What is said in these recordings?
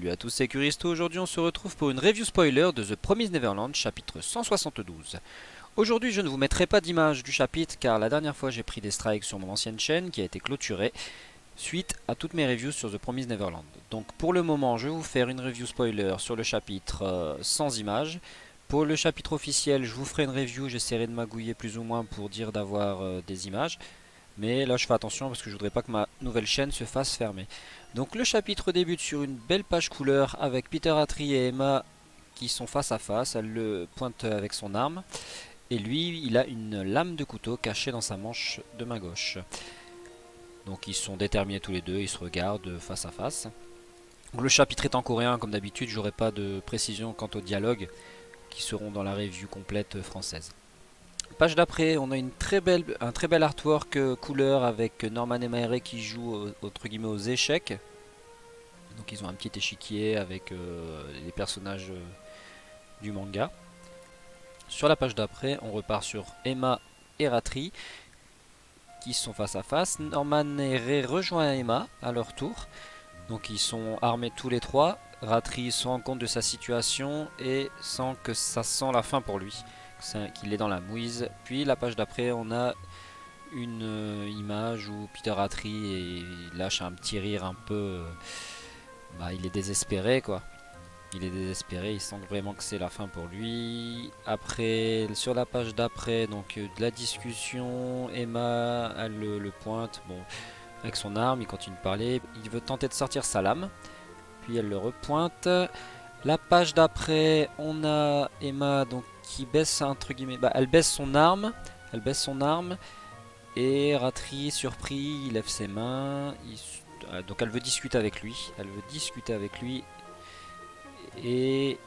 Salut à tous, c'est Curisto. Aujourd'hui on se retrouve pour une review spoiler de The Promised Neverland, chapitre 172. Aujourd'hui je ne vous mettrai pas d'image du chapitre car la dernière fois j'ai pris des strikes sur mon ancienne chaîne qui a été clôturée suite à toutes mes reviews sur The Promised Neverland. Donc pour le moment je vais vous faire une review spoiler sur le chapitre sans image. Pour le chapitre officiel je vous ferai une review, j'essaierai de magouiller plus ou moins pour dire d'avoir des images. Mais là je fais attention parce que je voudrais pas que ma nouvelle chaîne se fasse fermer. Donc le chapitre débute sur une belle page couleur avec Peter Atri et Emma qui sont face à face. Elle le pointe avec son arme. Et lui il a une lame de couteau cachée dans sa manche de main gauche. Donc ils sont déterminés tous les deux, ils se regardent face à face. Donc, le chapitre est en coréen comme d'habitude, j'aurai pas de précision quant aux dialogues qui seront dans la review complète française. Page d'après, on a un très bel artwork couleur avec Norman et Maere qui jouent entre guillemets aux échecs. Donc ils ont un petit échiquier avec les personnages du manga. Sur la page d'après, on repart sur Emma et Ratri qui sont face à face. Norman et Rei rejoignent Emma à leur tour. Donc ils sont armés tous les trois. Ratri se rend compte de sa situation et sent que ça sent la fin pour lui. Qu'il est dans la mouise. Puis la page d'après on a une image où Peter Atri lâche un petit rire un peu. Il est désespéré quoi. Il est désespéré, il sent vraiment que c'est la fin pour lui. Après, sur la page d'après, donc de la discussion, Emma elle le pointe, bon, avec son arme, il continue de parler. Il veut tenter de sortir sa lame, puis elle le repointe. La page d'après, on a Emma donc qui baisse entre guillemets, elle baisse son arme, et Ratri surpris, il lève ses mains, donc elle veut discuter avec lui, et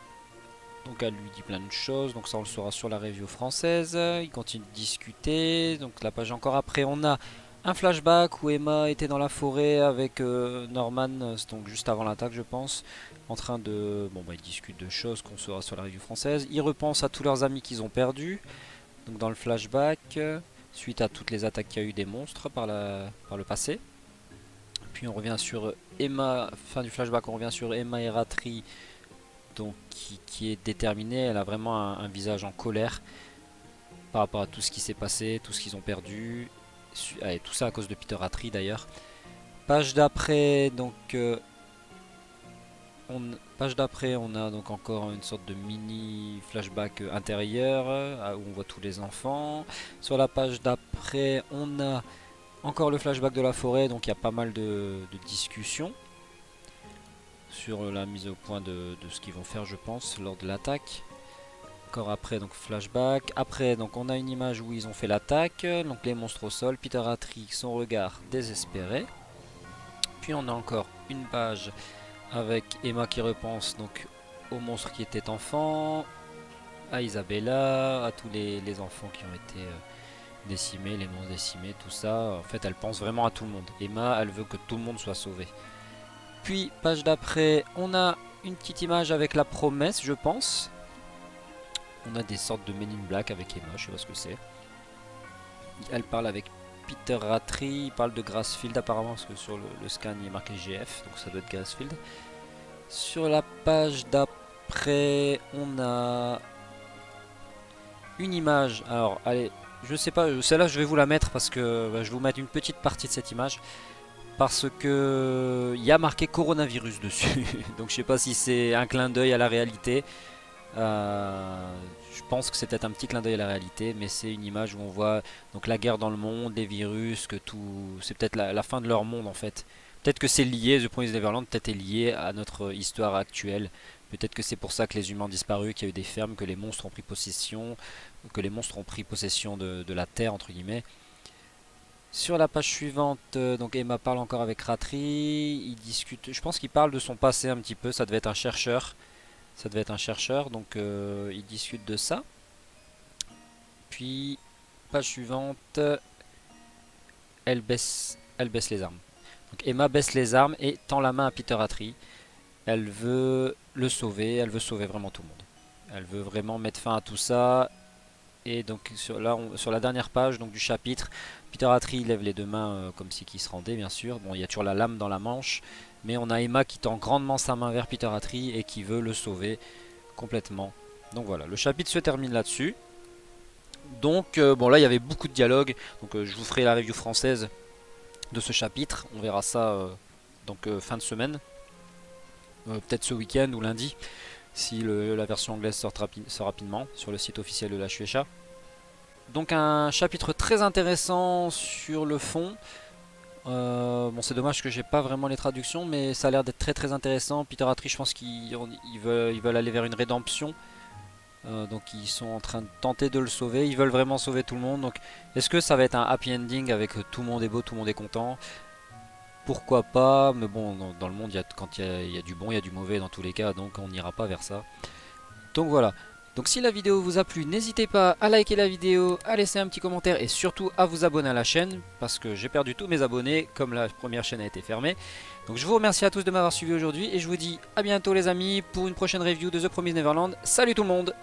donc elle lui dit plein de choses, donc ça on le saura sur la review française. Il continue de discuter, donc la page encore après on a un flashback où Emma était dans la forêt avec Norman, donc juste avant l'attaque je pense, en train de... ils discutent de choses qu'on saura sur la review française. Ils repensent à tous leurs amis qu'ils ont perdus, donc dans le flashback, suite à toutes les attaques qu'il y a eu des monstres par le passé. Puis on revient sur Emma, fin du flashback, on revient sur Emma et Ratri, donc qui est déterminée, elle a vraiment un visage en colère par rapport à tout ce qui s'est passé, tout ce qu'ils ont perdu, et tout ça à cause de Peter Atri d'ailleurs. Page d'après, donc on a donc encore une sorte de mini flashback intérieur où on voit tous les enfants. Sur la page d'après, on a encore le flashback de la forêt, donc il y a pas mal de discussions sur la mise au point de ce qu'ils vont faire je pense lors de l'attaque. Encore après donc flashback. Après donc on a une image où ils ont fait l'attaque, donc les monstres au sol, Peter Atri son regard désespéré. Puis on a encore une page avec Emma qui repense donc aux monstres qui étaient enfants, à Isabella, à tous les enfants qui ont été décimés, les monstres décimés, tout ça. En fait elle pense vraiment à tout le monde. Emma elle veut que tout le monde soit sauvé. Puis page d'après on a une petite image avec la promesse je pense. On a des sortes de Men in Black avec Emma, je sais pas ce que c'est. Elle parle avec Peter Ratri, il parle de Grassfield apparemment, parce que sur le scan il est marqué GF, donc ça doit être Grassfield. Sur la page d'après, on a une image. Alors, allez, je sais pas, celle-là je vais vous la mettre parce que je vais vous mettre une petite partie de cette image. Parce que il y a marqué coronavirus dessus. Donc je sais pas si c'est un clin d'œil à la réalité. Je pense que c'est peut-être un petit clin d'œil à la réalité, mais c'est une image où on voit donc la guerre dans le monde, les virus, que tout, c'est peut-être la fin de leur monde en fait. Peut-être que c'est lié, The Promised Neverland peut-être est lié à notre histoire actuelle. Peut-être que c'est pour ça que les humains ont disparu, qu'il y a eu des fermes, que les monstres ont pris possession, de la terre entre guillemets. Sur la page suivante, donc Emma parle encore avec Ratri, il discute, je pense qu'il parle de son passé un petit peu, ça devait être un chercheur. Donc ils discutent de ça. Puis, page suivante, elle baisse les armes. Donc Emma baisse les armes et tend la main à Peter Atri. Elle veut le sauver, elle veut sauver vraiment tout le monde. Elle veut vraiment mettre fin à tout ça. Et donc sur la dernière page donc, du chapitre, Peter Atri lève les deux mains comme si qu'il se rendait bien sûr. Bon, il y a toujours la lame dans la manche. Mais on a Emma qui tend grandement sa main vers Peter Attree et qui veut le sauver complètement. Donc voilà, le chapitre se termine là-dessus. Donc bon, là il y avait beaucoup de dialogues, donc je vous ferai la review française de ce chapitre. On verra ça donc fin de semaine, peut-être ce week-end ou lundi, si la version anglaise sort rapidement sur le site officiel de la Shueisha. Donc un chapitre très intéressant sur le fond. Bon, c'est dommage que j'ai pas vraiment les traductions, mais ça a l'air d'être très intéressant. Peter Attree, je pense qu'ils veulent aller vers une rédemption. Donc ils sont en train de tenter de le sauver. Ils veulent vraiment sauver tout le monde. Donc est-ce que ça va être un happy ending avec tout le monde est beau, tout le monde est content? Pourquoi pas? Mais bon, dans le monde, quand il y a du bon, il y a du mauvais dans tous les cas. Donc on n'ira pas vers ça. Donc voilà. Donc si la vidéo vous a plu, n'hésitez pas à liker la vidéo, à laisser un petit commentaire et surtout à vous abonner à la chaîne parce que j'ai perdu tous mes abonnés comme la première chaîne a été fermée. Donc je vous remercie à tous de m'avoir suivi aujourd'hui et je vous dis à bientôt les amis pour une prochaine review de The Promised Neverland. Salut tout le monde!